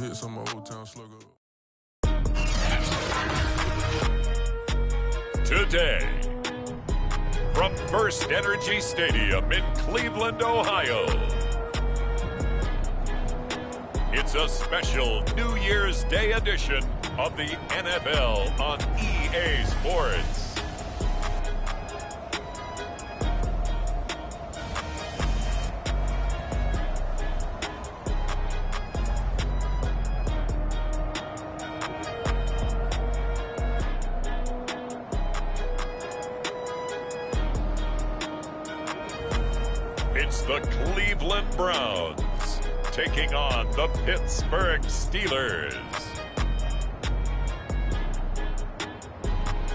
Hit some old town slugger. Today, from First Energy Stadium in Cleveland, Ohio, it's a special New Year's Day edition of the NFL on EA Sports. It's the Cleveland Browns taking on the Pittsburgh Steelers.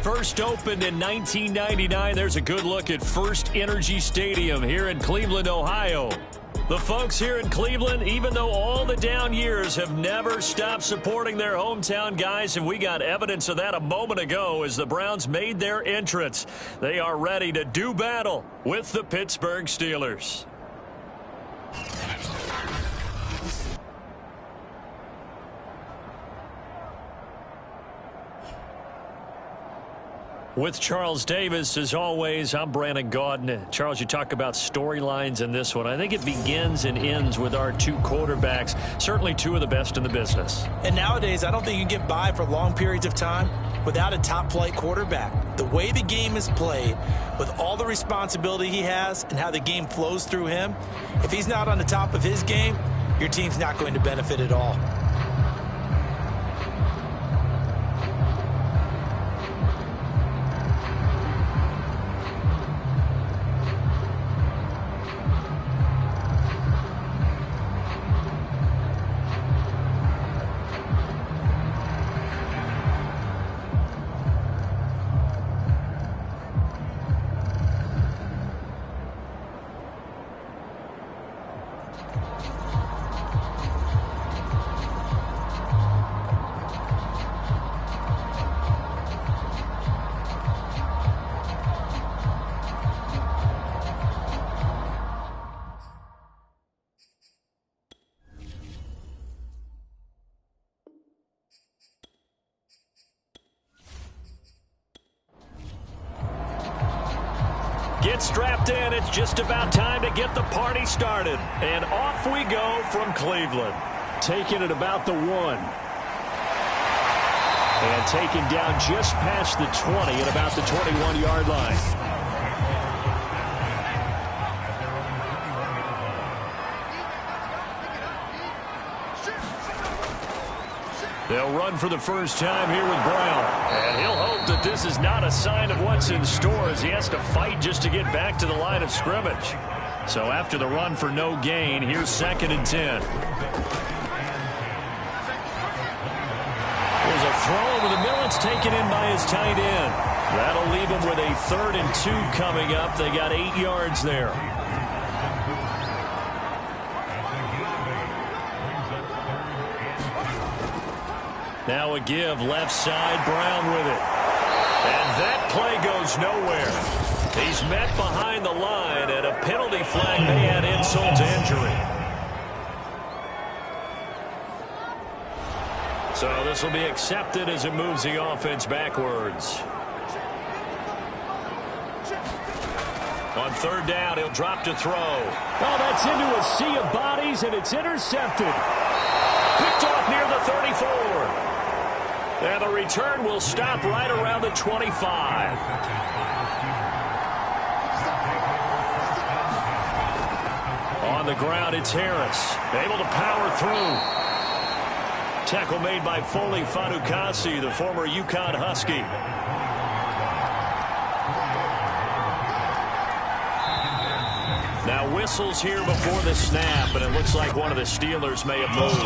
First opened in 1999, there's a good look at First Energy Stadium here in Cleveland, Ohio. The folks here in Cleveland, even though all the down years, have never stopped supporting their hometown guys, and we got evidence of that a moment ago as the Browns made their entrance. They are ready to do battle with the Pittsburgh Steelers. With Charles Davis, as always, I'm Brandon Gaudin. Charles, you talk about storylines in this one. I think it begins and ends with our two quarterbacks, certainly two of the best in the business. And nowadays, I don't think you get by for long periods of time without a top-flight quarterback. The way the game is played, with all the responsibility he has and how the game flows through him, if he's not on the top of his game, your team's not going to benefit at all. Get strapped in. It's just about time to get the party started. And off we go from Cleveland. Taking it about the 1. And taken down just past the 20 at about the 21-yard line. They'll run for the first time here with Brown. And he'll hope that this is not a sign of what's in store as he has to fight just to get back to the line of scrimmage. So after the run for no gain, here's 2nd and 10. There's a throw over the middle. It's taken in by his tight end. That'll leave him with a 3rd and 2 coming up. They got 8 yards there. Now a give, left side, Brown with it. And that play goes nowhere. He's met behind the line, and a penalty flag may add insult to injury. So this will be accepted as it moves the offense backwards. On 3rd down, he'll drop to throw. Oh, that's into a sea of bodies, and it's intercepted. Picked off near the 34. And the return will stop right around the 25. On the ground, it's Harris. Able to power through. Tackle made by Foley Fatukasi, the former UConn Husky. Now whistles here before the snap, and it looks like one of the Steelers may have moved.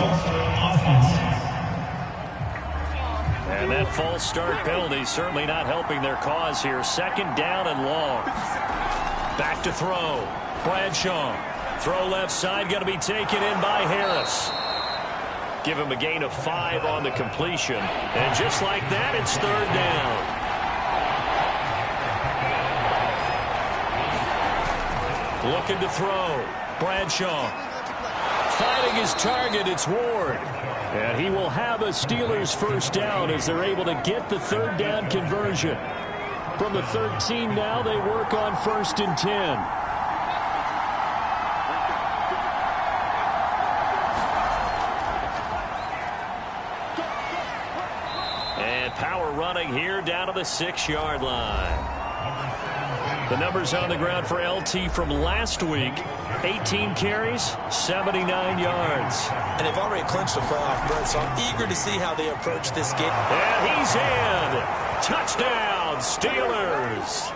And that false start penalty certainly not helping their cause here. 2nd down and long. Back to throw. Bradshaw. Throw left side, going to be taken in by Harris. Give him a gain of 5 on the completion. And just like that, it's 3rd down. Looking to throw. Bradshaw. finding his target, it's Ward. And he will have a Steelers first down as they're able to get the third down conversion. From the 13 now, they work on 1st and 10. And power running here down to the 6-yard line. The numbers on the ground for LT from last week: 18 carries, 79 yards. And they've already clinched the playoff berth, so I'm eager to see how they approach this game. And he's in. Touchdown, Steelers.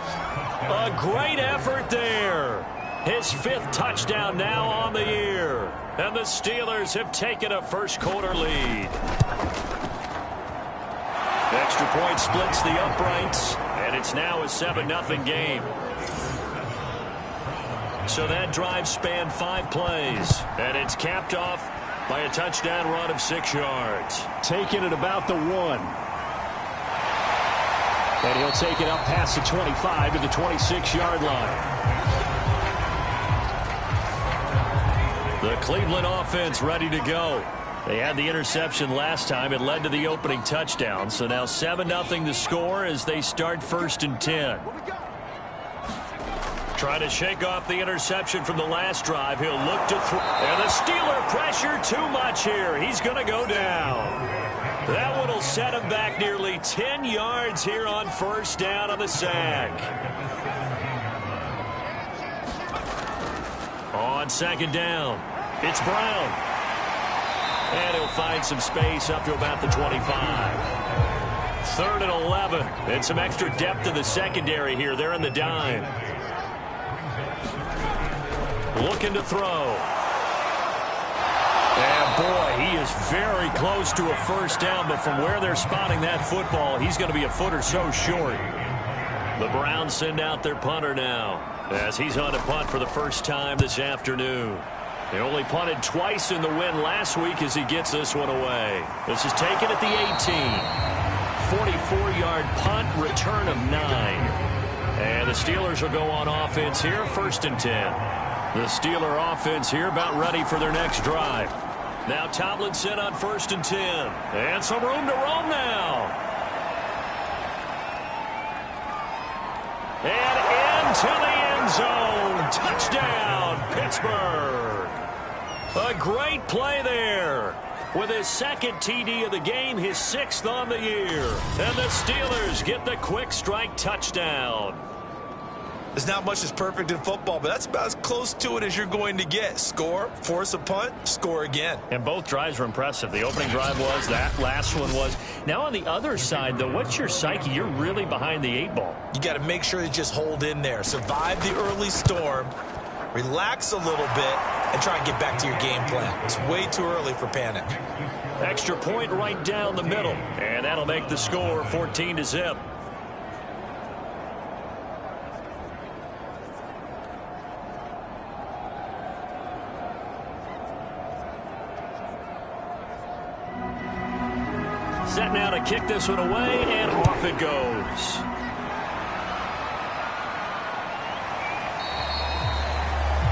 A great effort there. His 5th touchdown now on the year. And the Steelers have taken a first-quarter lead. Extra point splits the uprights, and it's now a 7-0 game. So that drive spanned 5 plays, and it's capped off by a touchdown run of 6 yards. Taking it about the 1. And he'll take it up past the 25 to the 26-yard line. The Cleveland offense ready to go. They had the interception last time. It led to the opening touchdown. So now 7-0 to score as they start 1st and 10. Trying to shake off the interception from the last drive. He'll look to throw. And the Steeler pressure too much here. He's going to go down. That one will set him back nearly 10 yards here on 1st down on the sack. On 2nd down, it's Brown. And he'll find some space up to about the 25. 3rd and 11. And some extra depth in the secondary here. They're in the dime. Looking to throw. And boy, he is very close to a 1st down, but from where they're spotting that football, he's going to be a foot or so short. The Browns send out their punter now as he's on a punt for the first time this afternoon. They only punted twice in the win last week as he gets this one away. This is taken at the 18. 44-yard punt, return of 9. And the Steelers will go on offense here, 1st and 10. The Steeler offense here about ready for their next drive. Now Tomlinson on 1st and 10. And some room to roam now. And into the end zone. Touchdown, Pittsburgh. A great play there. With his 2nd TD of the game, his 6th on the year. And the Steelers get the quick strike touchdown. There's not much that's perfect in football, but that's about as close to it as you're going to get. Score, force a punt, score again. And both drives were impressive. The opening drive was, that last one was. Now on the other side, though, what's your psyche? You're really behind the 8 ball. You got to make sure you just hold in there. Survive the early storm, relax a little bit, and try and get back to your game plan. It's way too early for panic. Extra point right down the middle. And that'll make the score 14-0. Set now to kick this one away, and off it goes.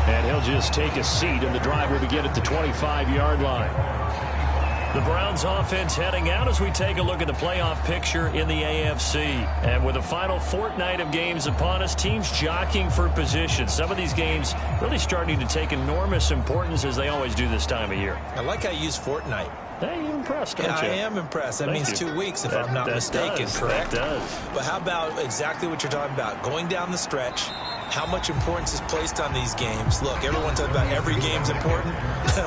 And he'll just take a seat, and the drive will begin at the 25-yard line. The Browns offense heading out as we take a look at the playoff picture in the AFC. And with the final fortnight of games upon us, teams jockeying for position. Some of these games really starting to take enormous importance as they always do this time of year. I like how you use fortnight. Hey, you're impressed, aren't you? I am impressed. That means 2 weeks, if I'm not mistaken, correct? That does. But how about exactly what you're talking about? Going down the stretch, how much importance is placed on these games? Look, everyone talks about every game's important.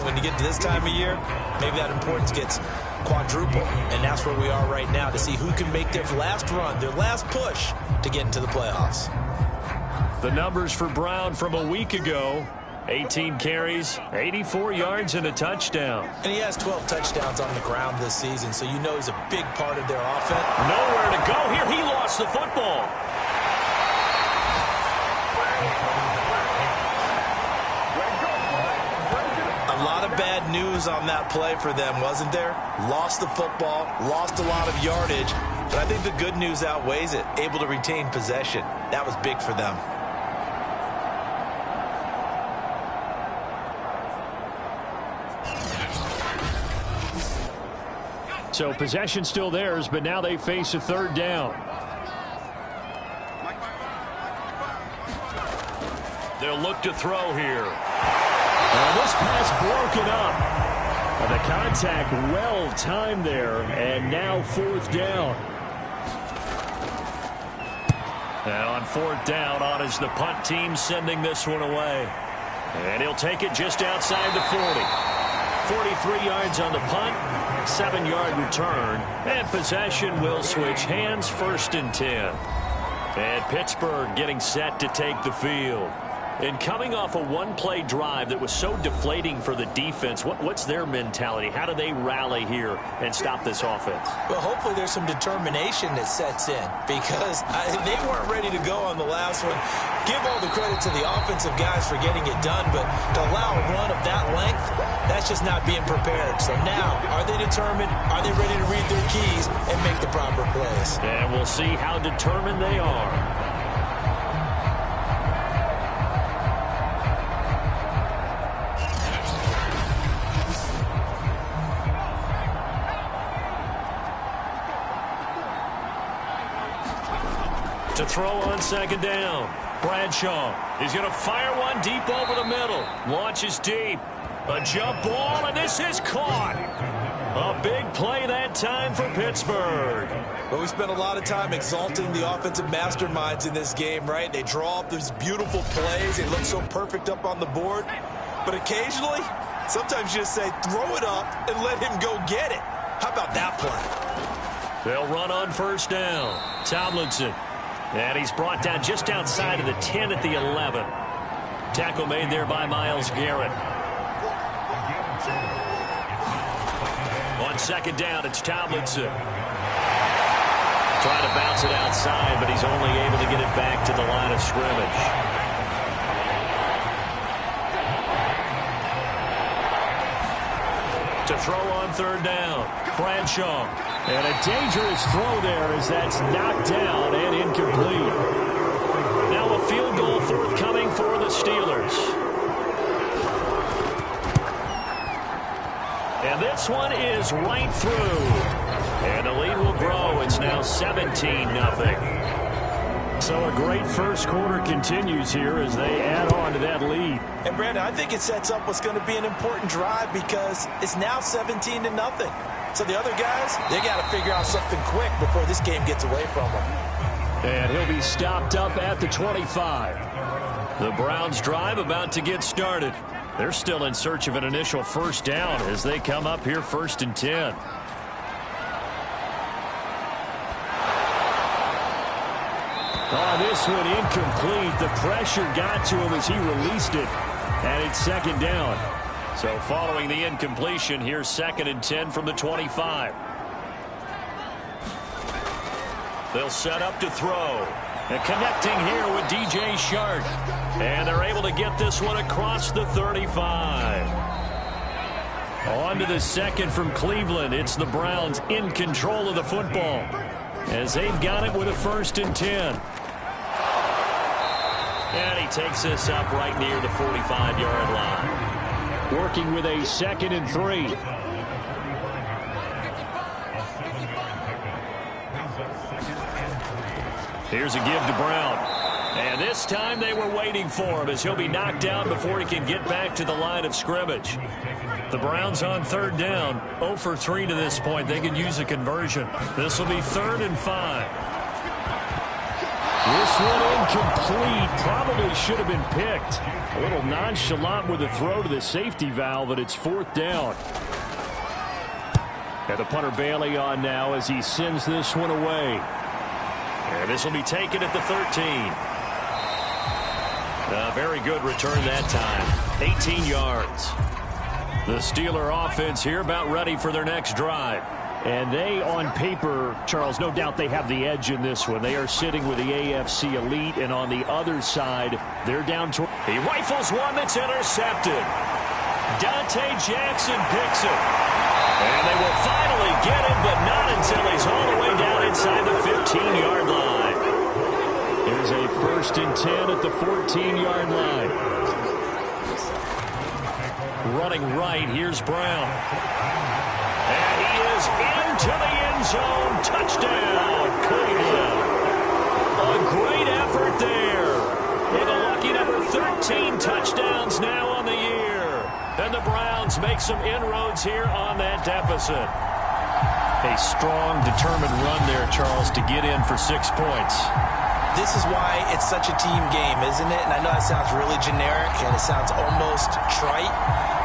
When you get to this time of year, maybe that importance gets quadrupled. And that's where we are right now, to see who can make their last run, their last push to get into the playoffs. The numbers for Brown from a week ago: 18 carries, 84 yards, and a touchdown. And he has 12 touchdowns on the ground this season, so you know he's a big part of their offense. Nowhere to go here. He lost the football. A lot of bad news on that play for them, wasn't there? Lost the football, lost a lot of yardage, but I think the good news outweighs it. Able to retain possession. That was big for them. So possession still theirs, but now they face a third down. They'll look to throw here. And this pass broken up. And the contact well timed there, and now fourth down. And on fourth down, on is the punt team sending this one away. And he'll take it just outside the 40. 43 yards on the punt, 7-yard return, and possession will switch hands, 1st and 10. And Pittsburgh getting set to take the field. And coming off a one-play drive that was so deflating for the defense, what's their mentality? How do they rally here and stop this offense? Well, hopefully there's some determination that sets in, because they weren't ready to go on the last one. Give all the credit to the offensive guys for getting it done, but to allow a run of that length, that's just not being prepared. So now, are they determined? Are they ready to read their keys and make the proper plays? And we'll see how determined they are. To throw on 2nd down. Bradshaw. He's going to fire one deep over the middle. Launches deep. A jump ball, and this is caught. A big play that time for Pittsburgh. Well, we spent a lot of time exalting the offensive masterminds in this game, right? They draw up these beautiful plays. They look so perfect up on the board. But occasionally, sometimes you just say, throw it up and let him go get it. How about that play? They'll run on 1st down. Tomlinson. And he's brought down just outside of the 10 at the 11. Tackle made there by Myles Garrett. On 2nd down, it's Tomlinson. Trying to bounce it outside, but he's only able to get it back to the line of scrimmage. To throw on 3rd down, Bradshaw. And a dangerous throw there as that's knocked down and incomplete. Now a field goal forthcoming for the Steelers. And this one is right through. And the lead will grow. It's now 17-0. So a great first quarter continues here as they add on to that lead. And Brandon, I think it sets up what's going to be an important drive because it's now 17-0. So the other guys, they got to figure out something quick before this game gets away from them. And he'll be stopped up at the 25. The Browns drive about to get started. They're still in search of an initial 1st down as they come up here 1st and 10. Oh, this one incomplete. The pressure got to him as he released it. And it's 2nd down. So following the incompletion, here's 2nd and 10 from the 25. They'll set up to throw. And connecting here with DJ Shark. And they're able to get this one across the 35. On to the 2nd from Cleveland. It's the Browns in control of the football as they've got it with a 1st and 10. And he takes this up right near the 45-yard line. Working with a 2nd and 3. Here's a give to Brown. And this time they were waiting for him as he'll be knocked down before he can get back to the line of scrimmage. The Browns on 3rd down. 0 for 3 to this point. They can use a conversion. This will be 3rd and 5. This one incomplete. Probably should have been picked. A little nonchalant with a throw to the safety valve, and it's 4th down. And the punter Bailey on now as he sends this one away. And this will be taken at the 13. A very good return that time. 18 yards. The Steeler offense here about ready for their next drive. And they, on paper, Charles, no doubt they have the edge in this one. They are sitting with the AFC elite, and on the other side, they're down to... He rifles one that's intercepted. Dante Jackson picks it. And they will finally get him, but not until he's all the way down inside the 15-yard line. Here's a 1st and 10 at the 14-yard line. Running right, here's Brown. And he is into the end zone. Touchdown, Cleveland. A great effort there. With a lucky number 13 touchdowns now on the year. And the Browns make some inroads here on that deficit. A strong, determined run there, Charles, to get in for 6 points. This is why it's such a team game, isn't it? And I know that sounds really generic and it sounds almost trite,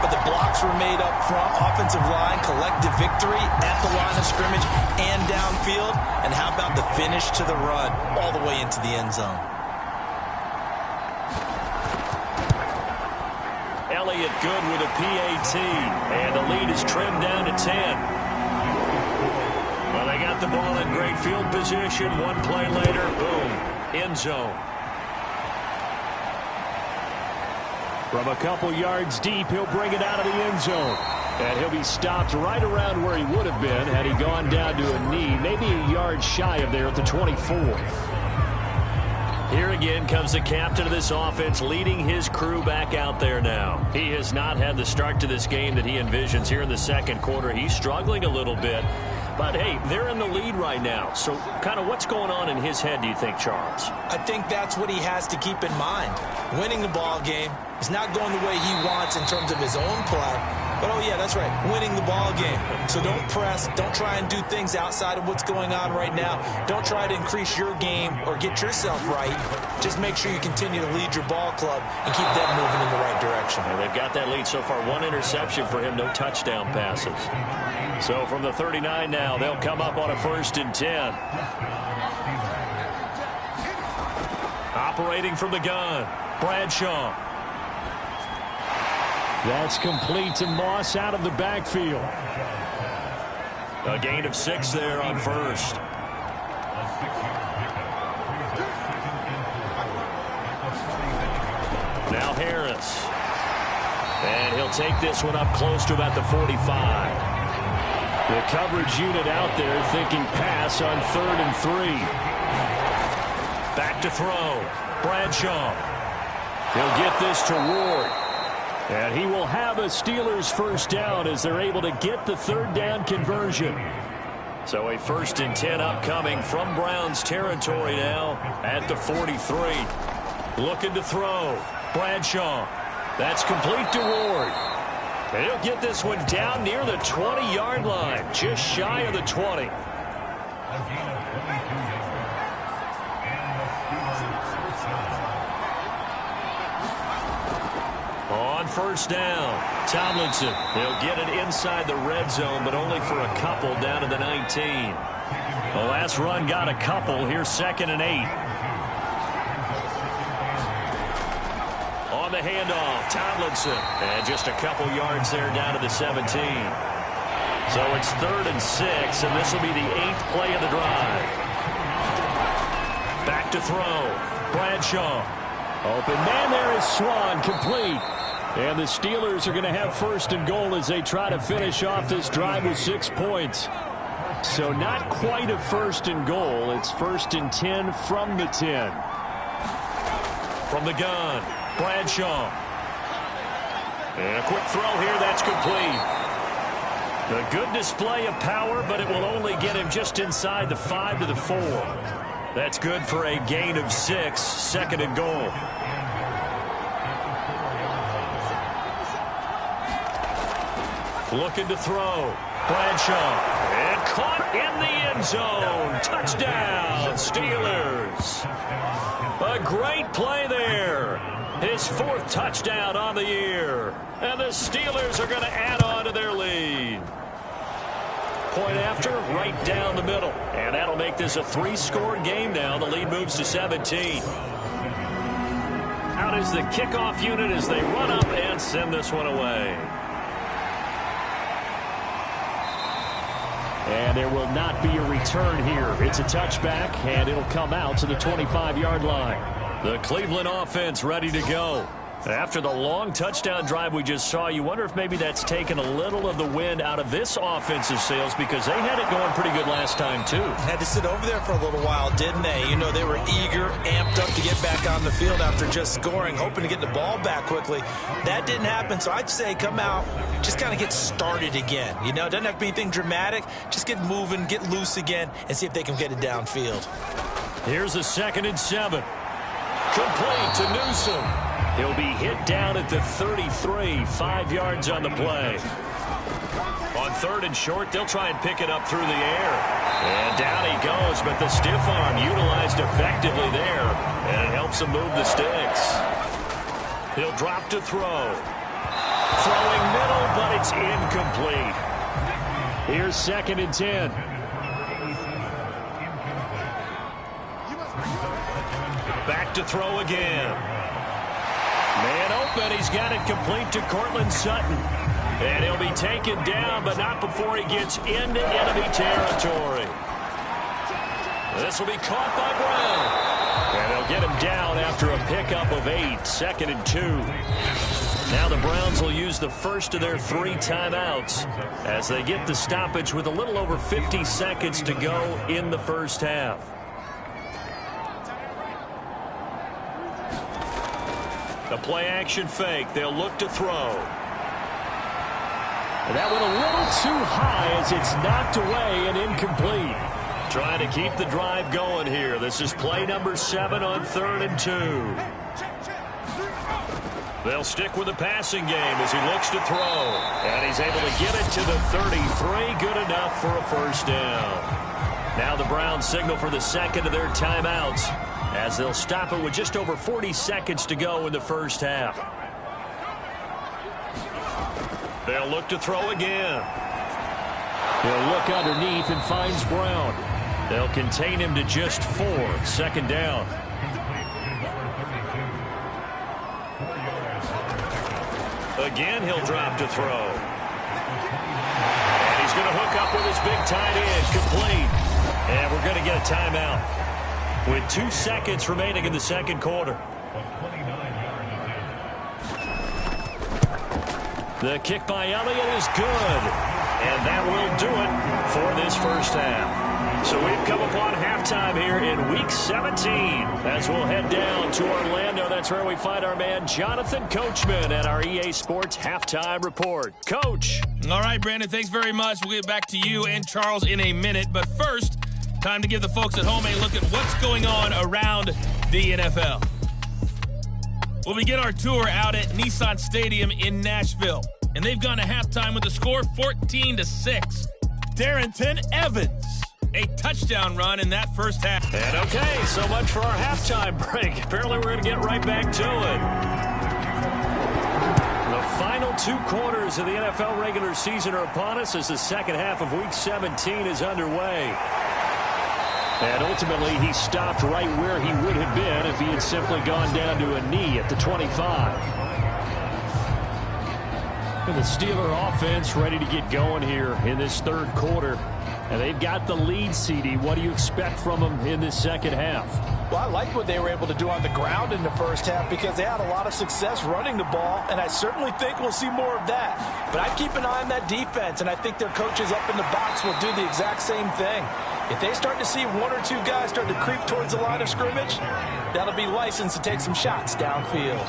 but the blocks were made up front, offensive line, collective victory at the line of scrimmage and downfield. And how about the finish to the run all the way into the end zone? Elliott good with a PAT, and the lead is trimmed down to 10. Well, they got the ball in great field position. One play later, boom, end zone. From a couple yards deep, he'll bring it out of the end zone. And he'll be stopped right around where he would have been had he gone down to a knee, maybe a yard shy of there at the 24. Here again comes the captain of this offense, leading his crew back out there now. He has not had the start to this game that he envisions here in the second quarter. He's struggling a little bit. But, hey, they're in the lead right now. So kind of what's going on in his head, do you think, Charles? I think that's what he has to keep in mind. Winning the ball game is not going the way he wants in terms of his own play. But, oh, yeah, that's right, winning the ball game. So don't press. Don't try and do things outside of what's going on right now. Don't try to increase your game or get yourself right. Just make sure you continue to lead your ball club and keep them moving in the right direction. And they've got that lead so far. One interception for him, no touchdown passes. So from the 39 now, they'll come up on a 1st and 10. Operating from the gun, Bradshaw. That's complete to Moss out of the backfield. A gain of 6 there on 1st. Now Harris. And he'll take this one up close to about the 45. The coverage unit out there thinking pass on 3rd and 3. Back to throw. Bradshaw. He'll get this to Ward. And he will have a Steelers 1st down as they're able to get the 3rd down conversion. So a 1st and 10 upcoming from Browns territory now at the 43. Looking to throw. Bradshaw. That's complete to Ward. And he'll get this one down near the 20-yard line, just shy of the 20. On 1st down, Tomlinson. He'll get it inside the red zone, but only for a couple down to the 19. The last run got a couple. Here's 2nd and 8. On the handoff, Tomlinson. And just a couple yards there down to the 17. So it's 3rd and 6, and this will be the 8th play of the drive. Back to throw. Bradshaw. Open man there is Swan, complete. And the Steelers are going to have 1st and goal as they try to finish off this drive with 6 points. So not quite a 1st and goal. It's 1st and 10 from the 10. From the gun, Bradshaw. And a quick throw here, that's complete. A good display of power, but it will only get him just inside the 5 to the 4. That's good for a gain of 6, 2nd and goal. Looking to throw. Bradshaw. And caught in the end zone. Touchdown, Steelers. A great play there. His 4th touchdown on the year. And the Steelers are going to add on to their lead. Point after, right down the middle. And that'll make this a 3-score game now. The lead moves to 17. Out is the kickoff unit as they run up and send this one away. And there will not be a return here. It's a touchback, and it'll come out to the 25-yard line. The Cleveland offense ready to go. After the long touchdown drive we just saw, you wonder if maybe that's taken a little of the wind out of this offensive sails, because they had it going pretty good last time, too. Had to sit over there for a little while, didn't they? You know, they were eager, amped up to get back on the field after just scoring, hoping to get the ball back quickly. That didn't happen, so I'd say come out, just kind of get started again. You know, it doesn't have to be anything dramatic. Just get moving, get loose again, and see if they can get it downfield. Here's a 2nd and 7. Complete to Newsom. He'll be hit down at the 33, 5 yards on the play. On 3rd and short, they'll try and pick it up through the air. And down he goes, but the stiff arm utilized effectively there, and it helps him move the sticks. He'll drop to throw. Throwing middle, but it's incomplete. Here's 2nd and 10. Back to throw again. Man open, he's got it complete to Cortland Sutton. And he'll be taken down, but not before he gets into enemy territory. This will be caught by Brown. And they'll get him down after a pickup of 8, 2nd and 2. Now the Browns will use the first of their 3 timeouts as they get the stoppage with a little over 50 seconds to go in the first half. The play-action fake. They'll look to throw. That went a little too high as it's knocked away and incomplete. Trying to keep the drive going here. This is play number 7 on 3rd and 2. They'll stick with the passing game as he looks to throw. And he's able to get it to the 33. Good enough for a first down. Now the Browns signal for the 2nd of their timeouts, as they'll stop it with just over 40 seconds to go in the first half. They'll look to throw again. He'll look underneath and finds Brown. They'll contain him to just 4. 2nd down. Again, he'll drop to throw. And he's going to hook up with his big tight end. Complete. And we're going to get a timeout with 2 seconds remaining in the 2nd quarter. The kick by Elliott is good. And that will do it for this first half. So we've come upon halftime here in Week 17 as we'll head down to Orlando. That's where we find our man Jonathan Coachman at our EA Sports Halftime Report. Coach. All right, Brandon, thanks very much. We'll get back to you and Charles in a minute. But first, time to give the folks at home a look at what's going on around the NFL. We'll begin our tour out at Nissan Stadium in Nashville. And they've gone to halftime with a score 14-6. Darrington Evans, a touchdown run in that first half. And okay, so much for our halftime break. Apparently we're going to get right back to it. The final 2 quarters of the NFL regular season are upon us as the 2nd half of Week 17 is underway. And ultimately, he stopped right where he would have been if he had simply gone down to a knee at the 25. And the Steeler offense ready to get going here in this 3rd quarter. And they've got the lead, CD. What do you expect from them in this 2nd half? Well, I like what they were able to do on the ground in the first half because they had a lot of success running the ball, and I certainly think we'll see more of that. But I keep an eye on that defense, and I think their coaches up in the box will do the exact same thing. If they start to see 1 or 2 guys start to creep towards the line of scrimmage, that'll be licensed to take some shots downfield.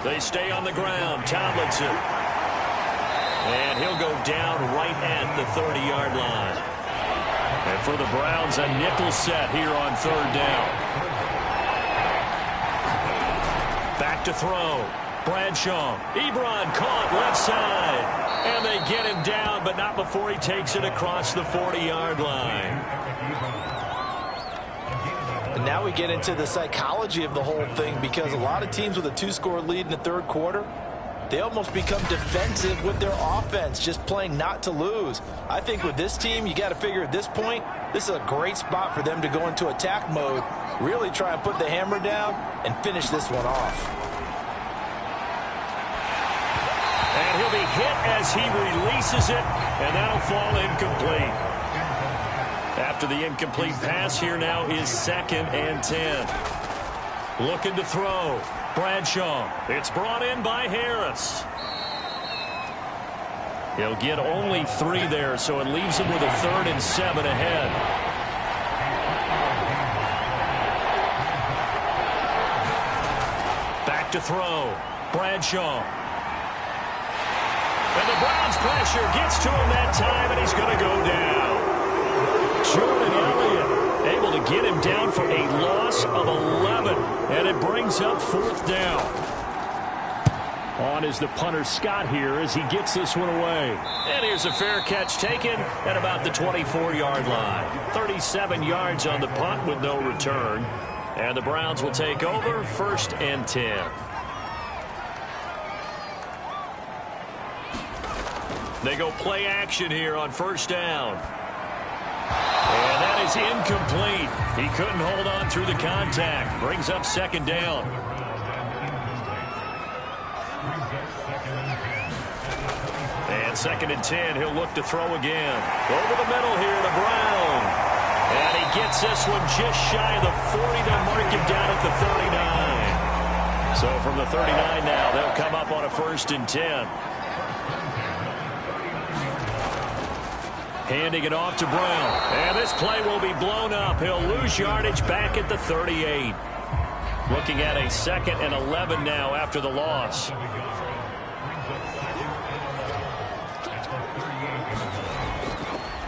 They stay on the ground. Tomlinson. And he'll go down right at the 30-yard line. And for the Browns, a nickel set here on 3rd down. Back to throw. Bradshaw. Ebron caught left side. And they get him down, but not before he takes it across the 40-yard line. And now we get into the psychology of the whole thing, because a lot of teams with a 2-score lead in the 3rd quarter, they almost become defensive with their offense, just playing not to lose. I think with this team, you got to figure at this point, this is a great spot for them to go into attack mode, really try and put the hammer down and finish this one off. And he'll be hit as he releases it, and that'll fall incomplete. After the incomplete pass, here now is 2nd and 10. Looking to throw. Bradshaw. It's brought in by Harris. He'll get only 3 there, so it leaves him with a 3rd and 7 ahead. Back to throw. Bradshaw. And the Browns' pressure gets to him that time, and he's going to go down. Jordan Elliott able to get him down for a loss of 11, and it brings up 4th down. On is the punter Scott here as he gets this one away. And here's a fair catch taken at about the 24-yard line. 37 yards on the punt with no return. And the Browns will take over 1st and 10. They go play action here on 1st down. And that is incomplete. He couldn't hold on through the contact. Brings up 2nd down. And 2nd and 10, he'll look to throw again. Over the middle here to Brown. And he gets this one just shy of the 40. They'll mark him down at the 39. So from the 39 now, they'll come up on a 1st and 10. Handing it off to Brown. And this play will be blown up. He'll lose yardage back at the 38. Looking at a 2nd and 11 now after the loss.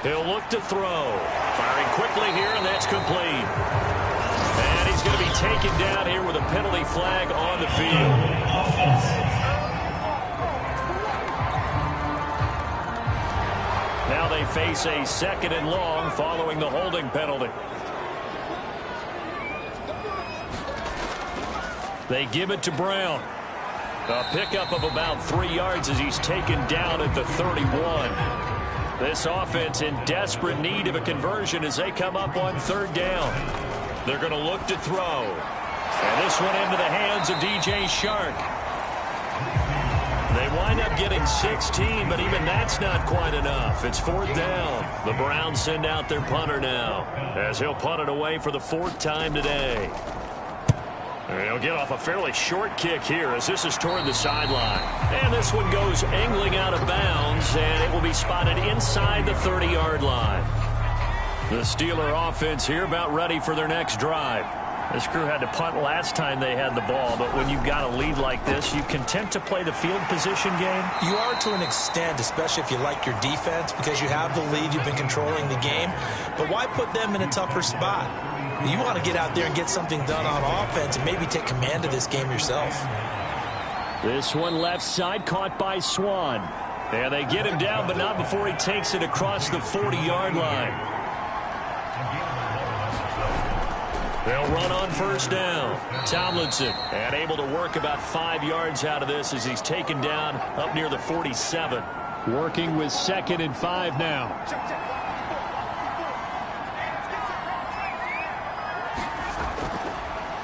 He'll look to throw. Firing quickly here, and that's complete. And he's going to be taken down here with a penalty flag on the field. Now they face a 2nd and long following the holding penalty. They give it to Brown. A pickup of about 3 yards as he's taken down at the 31. This offense in desperate need of a conversion as they come up on 3rd down. They're going to look to throw. And this one into the hands of DJ Shark. They wind up getting 16, but even that's not quite enough. It's 4th down. The Browns send out their punter now as he'll punt it away for the 4th time today. And he'll get off a fairly short kick here as this is toward the sideline. And this one goes angling out of bounds, and it will be spotted inside the 30-yard line. The Steeler offense here about ready for their next drive. This crew had to punt last time they had the ball, but when you've got a lead like this, you content to play the field position game? You are to an extent, especially if you like your defense, because you have the lead, you've been controlling the game. But why put them in a tougher spot? You want to get out there and get something done on offense and maybe take command of this game yourself. This one left side caught by Swan. And they get him down, but not before he takes it across the 40-yard line. They'll run on 1st down. Tomlinson, and able to work about 5 yards out of this as he's taken down up near the 47. Working with 2nd and 5 now.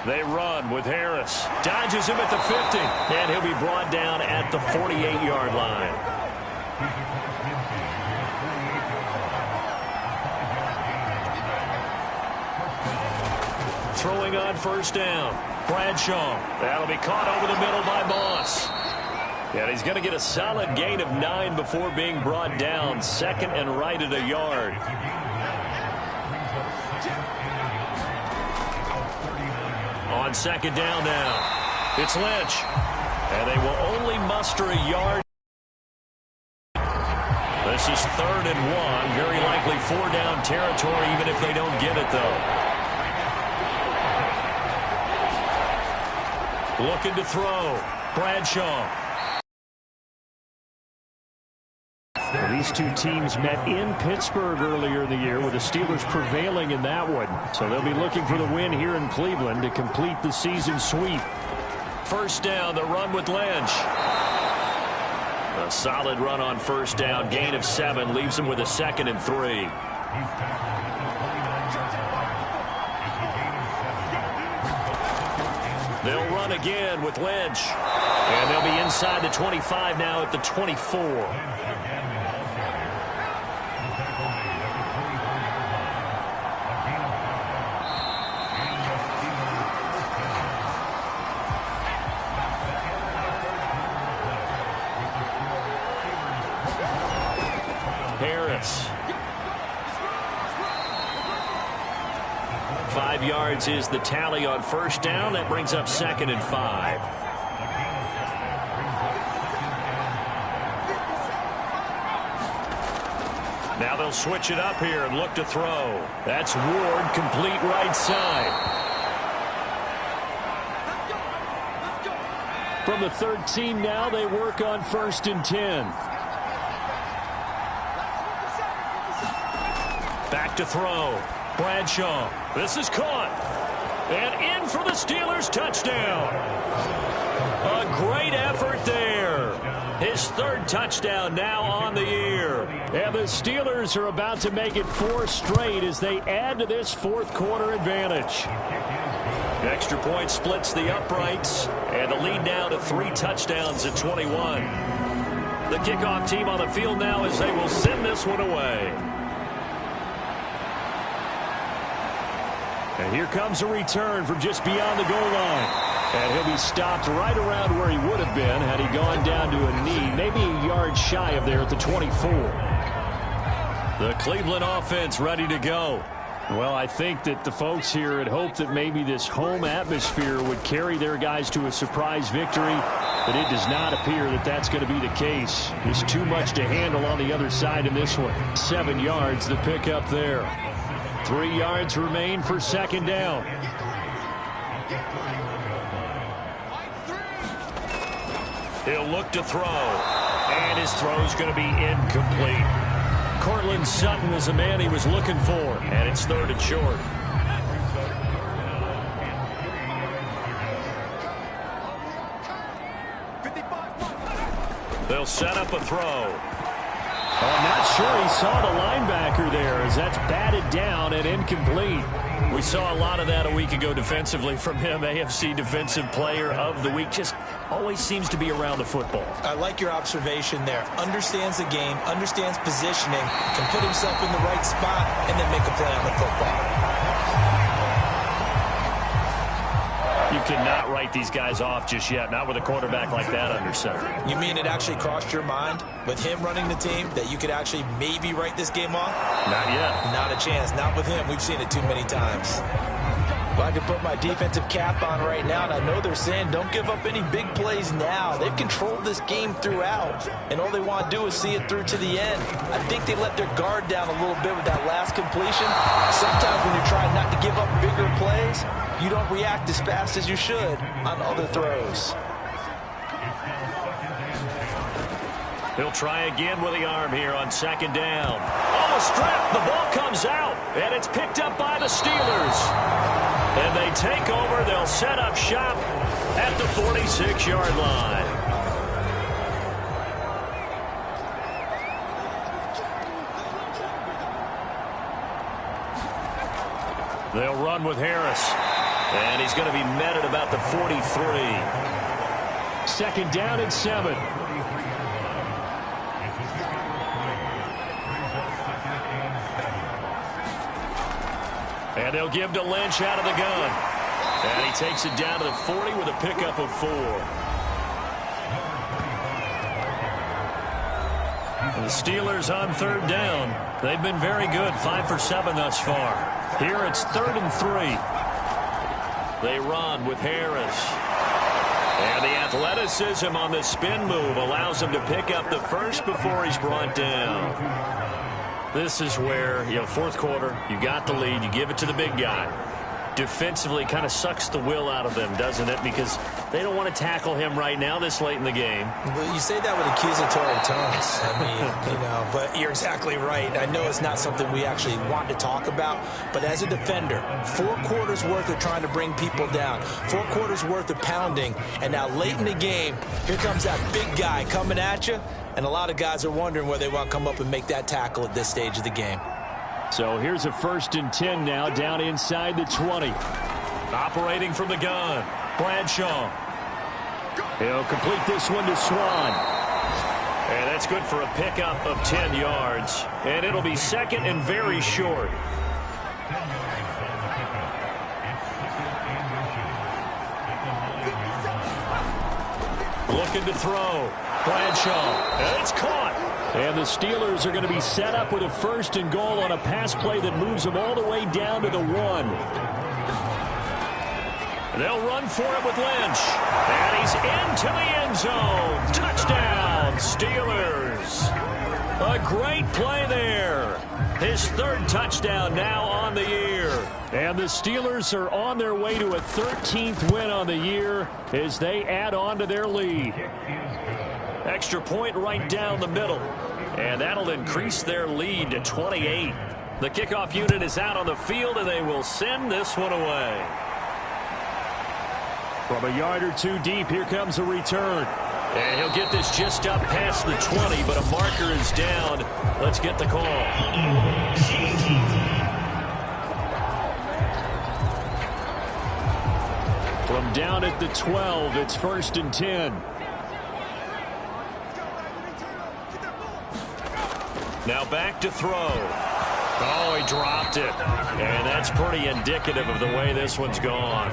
They run with Harris. Dodges him at the 50. And he'll be brought down at the 48-yard line. Throwing on 1st down. Bradshaw. That'll be caught over the middle by Moss. And he's going to get a solid gain of 9 before being brought down. 2nd and right at a yard. On 2nd down now. It's Lynch. And they will only muster a yard. This is 3rd and 1. Very likely 4-down territory even if they don't get it, though. Looking to throw. Bradshaw. Well, these two teams met in Pittsburgh earlier in the year with the Steelers prevailing in that one. So they'll be looking for the win here in Cleveland to complete the season sweep. 1st down, the run with Lynch. A solid run on 1st down. Gain of 7 leaves him with a 2nd and 3. They'll run again with Lynch. And they'll be inside the 25 now at the 24. Harris. 5 yards is the tally on first down. That brings up 2nd and 5. Now they'll switch it up here and look to throw. That's Ward, complete right side. From the 13 now, they work on 1st and 10. Back to throw. Bradshaw. This is caught. And in for the Steelers touchdown. A great effort there. His 3rd touchdown now on the year. And the Steelers are about to make it 4 straight as they add to this 4th quarter advantage. The extra point splits the uprights, and the lead now to 3 touchdowns at 21. The kickoff team on the field now as they will send this one away. And here comes a return from just beyond the goal line. And he'll be stopped right around where he would have been had he gone down to a knee, maybe a yard shy of there at the 24. The Cleveland offense ready to go. Well, I think that the folks here had hoped that maybe this home atmosphere would carry their guys to a surprise victory, but it does not appear that that's going to be the case. There's too much to handle on the other side in this one. 7 yards the pickup there. 3 yards remain for 2nd down. He'll look to throw, and his throw's going to be incomplete. Cortland Sutton is the man he was looking for, and it's 3rd and short. They'll set up a throw. I'm not sure he saw the linebacker there as that's batted down and incomplete. We saw a lot of that a week ago defensively from him. AFC Defensive Player of the Week. Just always seems to be around the football. I like your observation there. Understands the game, understands positioning, can put himself in the right spot, and then make a play on the football. You cannot write these guys off just yet, not with a quarterback like that under center. You mean it actually crossed your mind with him running the team that you could actually maybe write this game off? Not yet. Not a chance. Not with him. We've seen it too many times. Well, I can put my defensive cap on right now, and I know they're saying don't give up any big plays now. They've controlled this game throughout, and all they want to do is see it through to the end. I think they let their guard down a little bit with that last completion. Sometimes when you're trying not to give up bigger plays, you don't react as fast as you should on other throws. He'll try again with the arm here on 2nd down. Oh, a strip. The ball comes out, and it's picked up by the Steelers. And they take over. They'll set up shop at the 46-yard line. They'll run with Harris. And he's going to be met at about the 43. 2nd down and 7. And they'll give to Lynch out of the gun. And he takes it down to the 40 with a pickup of 4. And the Steelers on 3rd down. They've been very good, 5 for 7 thus far. Here it's 3rd and 3. They run with Harris. And the athleticism on this spin move allows him to pick up the first before he's brought down. This is where, 4th quarter, you got the lead, you give it to the big guy. Defensively, kind of sucks the will out of them, doesn't it? Because they don't want to tackle him right now this late in the game. Well, you say that with accusatory tones. I mean, but you're exactly right. I know it's not something we actually want to talk about, but as a defender, 4 quarters worth of trying to bring people down, 4 quarters worth of pounding, and now late in the game, here comes that big guy coming at you, and a lot of guys are wondering whether they want to come up and make that tackle at this stage of the game. So here's a 1st and 10 now down inside the 20. Operating from the gun, Bradshaw. He'll complete this one to Swan. And that's good for a pickup of 10 yards. And it'll be 2nd and very short. Looking to throw. Bradshaw. And it's caught. And the Steelers are going to be set up with a 1st and goal on a pass play that moves them all the way down to the 1. They'll run for it with Lynch. And he's into the end zone. Touchdown, Steelers. A great play there. His 3rd touchdown now on the year. And the Steelers are on their way to a 13th win on the year as they add on to their lead. Extra point right down the middle. And that'll increase their lead to 28. The kickoff unit is out on the field, and they will send this one away. From a yard or 2 deep, here comes a return. And he'll get this just up past the 20, but a marker is down. Let's get the call. From down at the 12, it's 1st and 10. Now back to throw. Oh, he dropped it. And that's pretty indicative of the way this one's gone.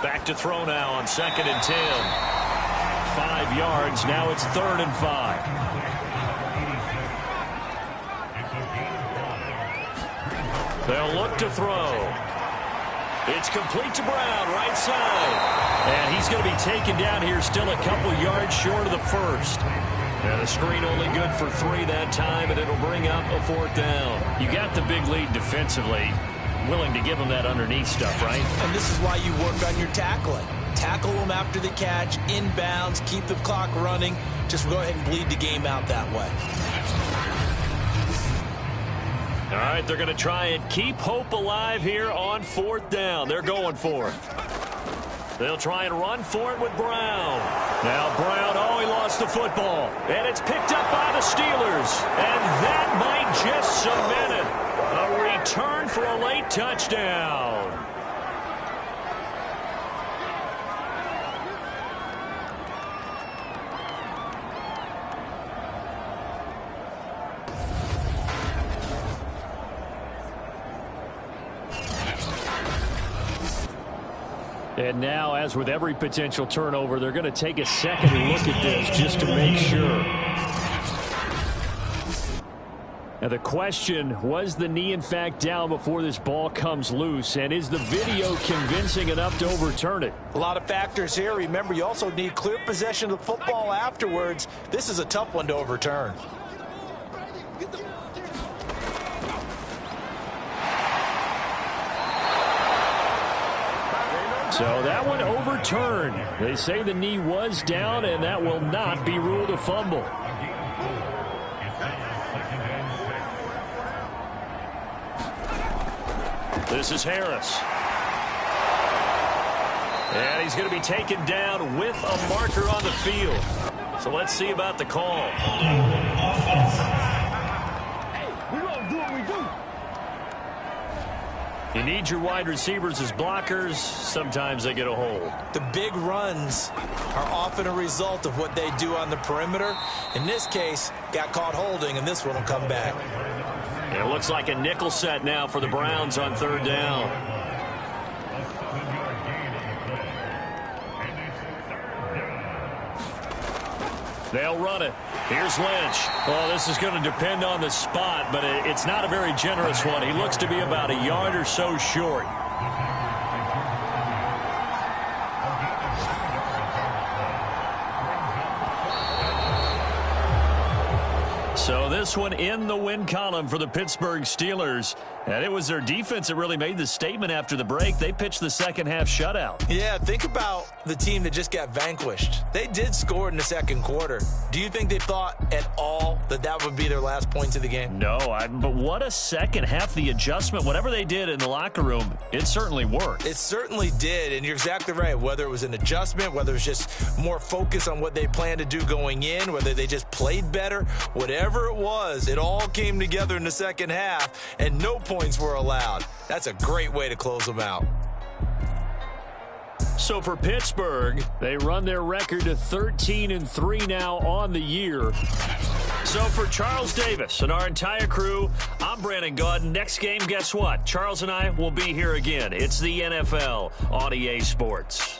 Back to throw now on 2nd and 10. 5 yards. Now it's 3rd and 5. They'll look to throw. It's complete to Brown, right side. And he's going to be taken down here, still a couple yards short of the 1st. And the screen only good for 3 that time, and it'll bring up a 4th down. You got the big lead defensively. Willing to give them that underneath stuff, right? And this is why you work on your tackling. Tackle them after the catch, inbounds, keep the clock running. Just go ahead and bleed the game out that way. All right, they're going to try and keep hope alive here on 4th down. They're going for it. They'll try and run for it with Brown. Now Brown, oh, he lost the football. And it's picked up by the Steelers. And that might just cement it. A return for a late touchdown. And now, as with every potential turnover, they're going to take a second look at this just to make sure. Now the question, was the knee in fact down before this ball comes loose? And is the video convincing enough to overturn it? A lot of factors here. Remember, you also need clear possession of the football afterwards. This is a tough one to overturn. So that one overturned. They say the knee was down, and that will not be ruled a fumble. This is Harris. And he's going to be taken down with a marker on the field. So let's see about the call. You need your wide receivers as blockers. Sometimes they get a hold. The big runs are often a result of what they do on the perimeter. In this case, got caught holding, and this one will come back. It looks like a nickel set now for the Browns on 3rd down. They'll run it. Here's Lynch. Oh, this is going to depend on the spot, but it's not a very generous one. He looks to be about a yard or so short. So this one in the win column for the Pittsburgh Steelers. And it was their defense that really made the statement after the break. They pitched the second half shutout. Yeah, think about the team that just got vanquished. They did score in the second quarter. Do you think they thought at all that that would be their last points of the game? No, but what a second half. The adjustment, whatever they did in the locker room, it certainly worked. It certainly did, and you're exactly right. Whether it was an adjustment, whether it was just more focus on what they planned to do going in, whether they just played better, whatever it was, it all came together in the second half, and no points were allowed. That's a great way to close them out. So for Pittsburgh, they run their record to 13-3 now on the year. So for Charles Davis and our entire crew, I'm Brandon Gaudin. Next game, guess what? Charles and I will be here again. It's the NFL on EA Sports.